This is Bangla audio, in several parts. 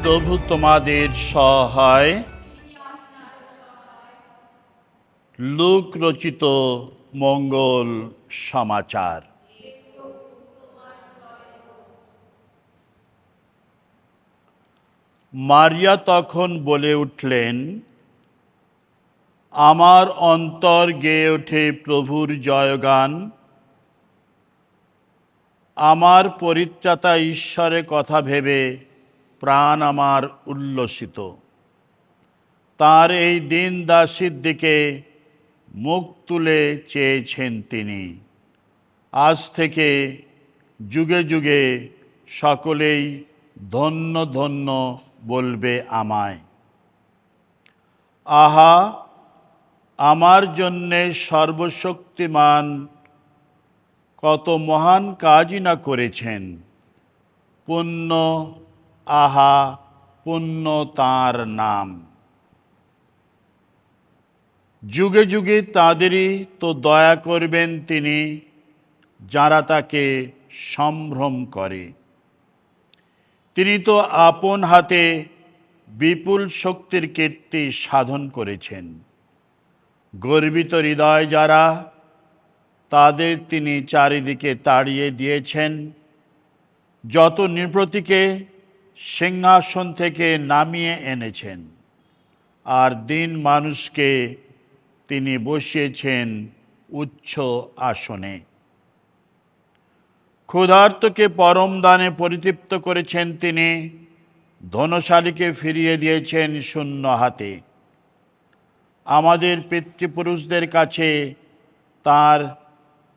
প্রভু তোমাদের সহায়। লূক রচিত মঙ্গল সমাচার। মারিয়া তখন বলে উঠলেন, আমার অন্তর গেয়ে ওঠে প্রভুর জয়গান। আমার পরিত্রাতা ঈশ্বরের কথা ভেবে প্রাণ আমার উল্লসিত। তার এই দীন দাসীর দিকে মুখ তুলে চেয়েছেন তিনি। আজ থেকে যুগে যুগে সকলেই ধন্য ধন্য বলবে আমায়। আহা, আমার জন্যে সর্বশক্তিমান কত মহান কাজই না করেছেন। পুণ্য, আহা পুণ্য তাঁর নাম। যুগে যুগে তাঁদেরই তো দয়া করবেন তিনি, যারা তাকে সম্ভ্রম করে। তিনি তো আপন হাতে বিপুল শক্তির কীর্তি সাধন করেছেন। গর্বিত হৃদয় যারা, তাদের তিনি চারিদিকে তাড়িয়ে দিয়েছেন। যত নৃপতিকে সিংহাসন থেকে নামিয়ে এনেছেন, আর দীন মানুষকে তিনি বসিয়েছেন উচ্চ আসনে। ক্ষুধার্তকে পরম দানে পরিতৃপ্ত করেছেন তিনি, ধনশালীকে ফিরিয়ে দিয়েছেন শূন্য হাতে। আমাদের পিতৃপুরুষদের কাছে তার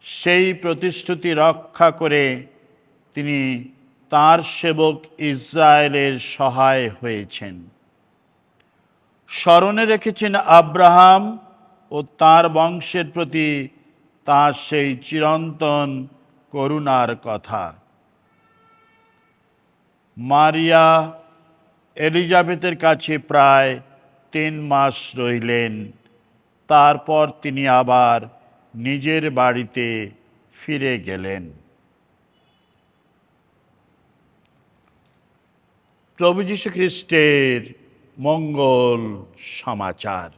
সেই প্রতিশ্রুতি রক্ষা করে তিনি তার সেবক ইসরায়েলের সহায় হয়েছেন। স্মরণে রেখেছেন আব্রাহাম ও তার বংশের প্রতি তার সেই চিরন্তন করুণার কথা। মারিয়া এলিজাবেথের কাছে প্রায় 3 মাস রইলেন। তারপর তিনি আবার নিজের বাড়িতে ফিরে গেলেন। প্রভু যীশু খ্রিস্টের মঙ্গল সমাচার।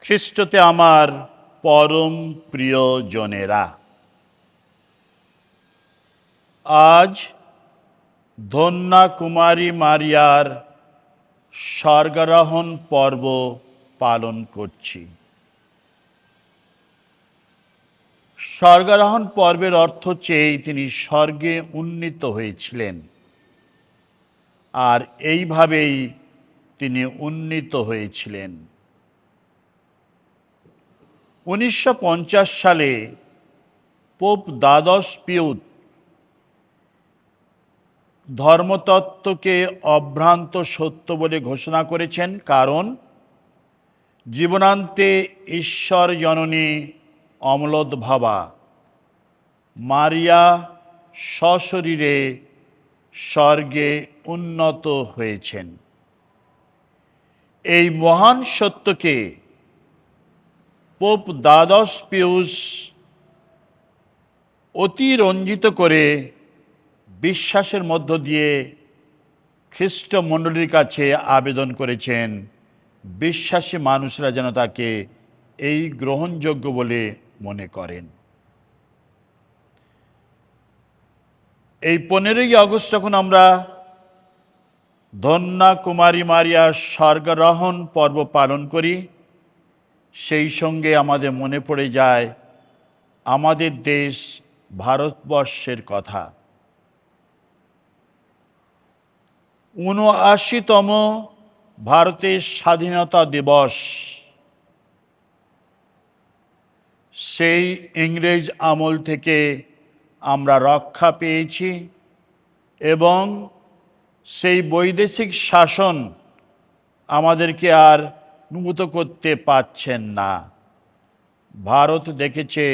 খ্রিস্টতে আমার পরম প্রিয় জনেরা, আজ ধন্যা কুমারী মারিয়ার স্বর্গারোহণ পর্ব পালন করছি। স্বর্গারোহণ পর্বের অর্থ হচ্ছে তিনি স্বর্গে উন্নীত হয়েছিলেন, আর এইভাবেই তিনি উন্নীত হয়েছিলেন। 1950 সালে পোপ দ্বাদশ পিউস ধর্মতত্ত্বকে অভ্রান্ত সত্য বলে ঘোষণা করেছেন, কারণ জীবনান্তে ঈশ্বর জননী অমলোদ্ভবা মারিয়া সশরীরে স্বর্গে উন্নত হয়েছেন। এই মহান সত্যকে পোপ দ্বাদশ পিউস অতিরঞ্জিত করে বিশ্বাসের মধ্য দিয়ে খ্রিস্টমণ্ডলীর কাছে আবেদন করেছেন, বিশ্বাসী মানুষরা যেন তাকে এই গ্রহণযোগ্য বলে মনে করেন। এই 15ই আগস্ট যখন আমরা ধন্যা কুমারী মারিয়ার স্বর্গারোহণ পর্ব পালন করি, সেই সঙ্গে আমাদের মনে পড়ে যায় আমাদের দেশ ভারতবর্ষের কথা। ৭৯তম ভারতের স্বাধীনতা দিবস, সেই ইংরেজ আমল থেকে আমরা রক্ষা পেয়েছি এবং সেই বৈদেশিক শাসন আমাদেরকে আর মুক্ত করতে পারছেন না। ভারত দেখেছে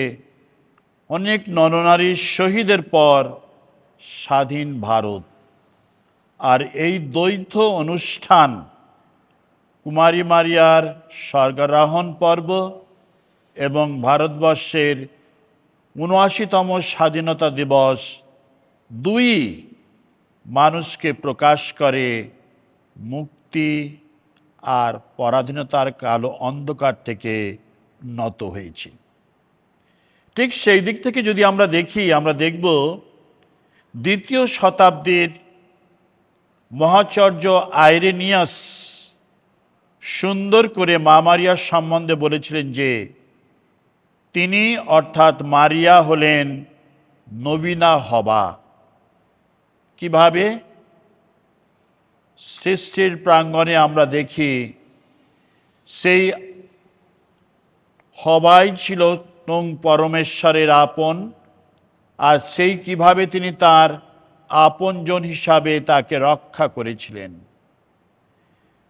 অনেক নরনারীর শহীদের পর স্বাধীন ভারত, আর এই দ্বৈত অনুষ্ঠান কুমারী মারিয়ার স্বর্গারোহণ পর্ব এবং ভারতবর্ষের ৭৯তম স্বাধীনতা দিবস দুই মানুষকে প্রকাশ করে মুক্তি আর পরাধীনতার কালো অন্ধকার থেকে নত হয়েছে। ঠিক সেই দিক থেকে যদি আমরা দেখি, আমরা দেখব দ্বিতীয় শতাব্দীর মহাচর্য আইরেনিয়াস সুন্দর করে মা মারিয়ার সম্বন্ধে বলেছিলেন যে তিনি অর্থাৎ মারিয়া হলেন নবীনা হবা। কিভাবে? সৃষ্টির প্রাঙ্গণে আমরা দেখি সেই হবাই ছিল পরমেশ্বরের আপন, আর সেই কিভাবে তিনি তার আপনজন হিসাবে তাকে রক্ষা করেছিলেন।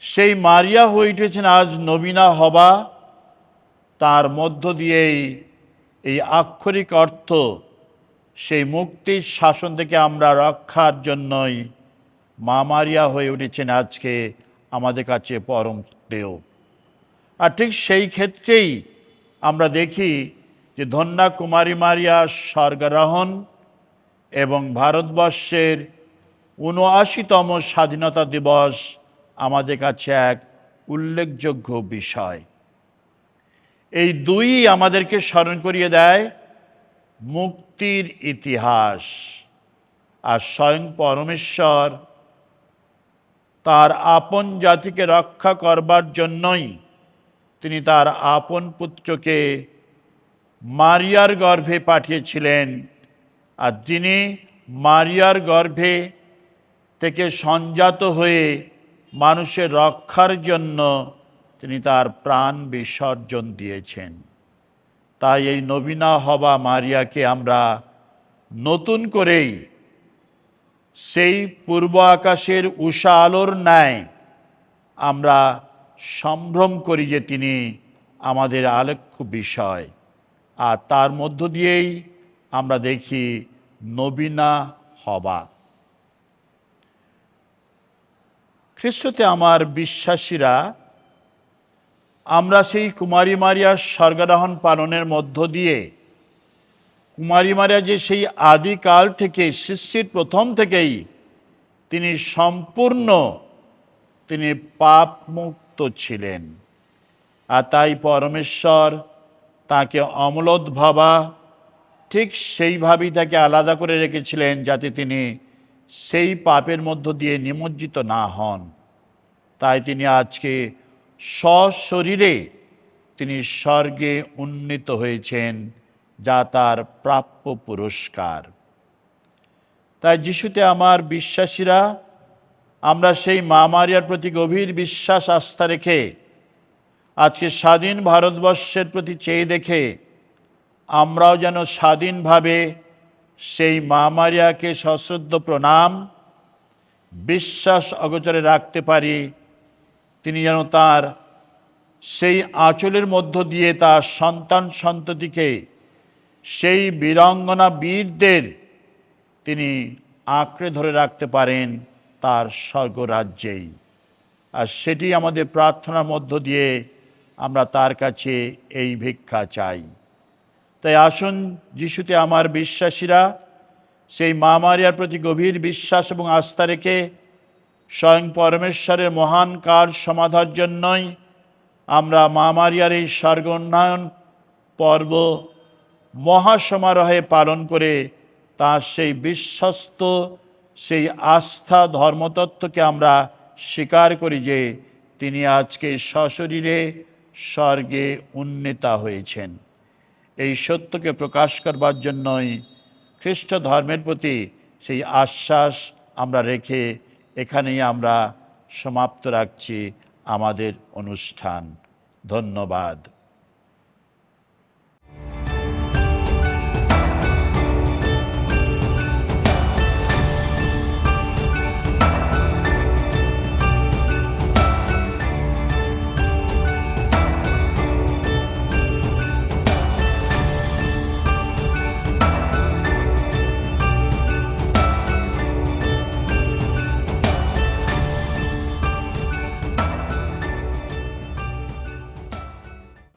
সেই মারিয়া হয়ে উঠেছেন আজ নবীনা হবা। তার মধ্য দিয়েই এই আক্ষরিক অর্থ সেই মুক্তির শাসন থেকে আমরা রক্ষার জন্যই মা মারিয়া হয়ে উঠেছেন আজকে আমাদের কাছে পরম দেও। আর ঠিক সেই ক্ষেত্রেই আমরা দেখি যে ধন্যা কুমারী মারিয়া স্বর্গারোহণ এবং ভারতবর্ষের ৭৯তম স্বাধীনতা দিবস আমাদের কাছে এক উল্লেখযোগ্য বিষয়। এই দুই আমাদেরকে স্মরণ করিয়ে দেয় মুক্তির ইতিহাস। আর স্বয়ং পরমেশ্বর তার আপন জাতিকে রক্ষা করবার জন্যই তিনি তার আপন পুত্রকে মারিয়ার গর্ভে পাঠিয়েছিলেন। আর তিনি মারিয়ার গর্ভে থেকে সঞ্জাত হয়ে মানুষের রক্ষার জন্য তিনি তার প্রাণ বিসর্জন দিয়েছেন। তাই এই নবীনা হবা মারিয়াকে আমরা নতুন করেই সেই পূর্ব আকাশের উষা আলোর ন্যায় আমরা সম্ভ্রম করি যে তিনি আমাদের আলেখ্য বিষয়। আর তার মধ্য দিয়েই আমরা দেখি নবীনা হবা। খ্রিস্টতে আমার বিশ্বাসীরা আমরা সেই কুমারী মারিয়ার স্বর্গারোহণ পালনের মধ্য দিয়ে কুমারী মারিয়া যে সেই আদিকাল থেকে সৃষ্টির প্রথম থেকেই তিনি সম্পূর্ণ তিনি পাপমুক্ত ছিলেন। আর তাই পরমেশ্বর তাকে অমলত ভাবা ঠিক সেইভাবেই তাকে আলাদা করে রেখেছিলেন যাতে তিনি সেই পাপের মধ্য দিয়ে নিমজ্জিত না হন। তাই তিনি আজকে সশরীরে তিনি স্বর্গে উন্নীত হয়েছেন, যা তার প্রাপ্য পুরস্কার। তাই যিশুতে আমার বিশ্বাসীরা আমরা সেই মা মারিয়ার প্রতি গভীর বিশ্বাস আস্থা রেখে আজকে স্বাধীন ভারতবর্ষের প্রতি চেয়ে দেখে আমরাও যেন স্বাধীনভাবে সেই মা মারিয়াকে সশ্রদ্ধ প্রণাম বিশ্বাস অগোচরে রাখতে পারি। তিনি যেন তার সেই আঁচলের মধ্য দিয়ে তার সন্তান সন্ততিকে সেই বীরাঙ্গনা বীরদের তিনি আঁকড়ে ধরে রাখতে পারেন তার স্বর্গরাজ্যেই। আর সেটি আমাদের প্রার্থনার মধ্য দিয়ে আমরা তার কাছে এই ভিক্ষা চাই। তাই আসুন যিশুতে আমার বিশ্বাসীরা সেই মা মারিয়ার প্রতি গভীর বিশ্বাস এবং আস্থা রেখে স্বয়ং পরমেশ্বরের মহান কাজ সমাধার জন্যই আমরা মা মারিয়ার এই স্বর্গ উন্নয়ন পর্ব মহাসমারোহে পালন করে তার সেই বিশ্বস্ত সেই আস্থা ধর্মতত্ত্বকে আমরা স্বীকার করি যে তিনি আজকে সশরীরে স্বর্গে উন্নীতা হয়েছেন। এই সত্যকে প্রকাশ করবার জন্যই খ্রিস্ট ধর্মের প্রতি সেই আশ্বাস আমরা রেখে এখানেই আমরা সমাপ্ত রাখছি আমাদের অনুষ্ঠান। ধন্যবাদ।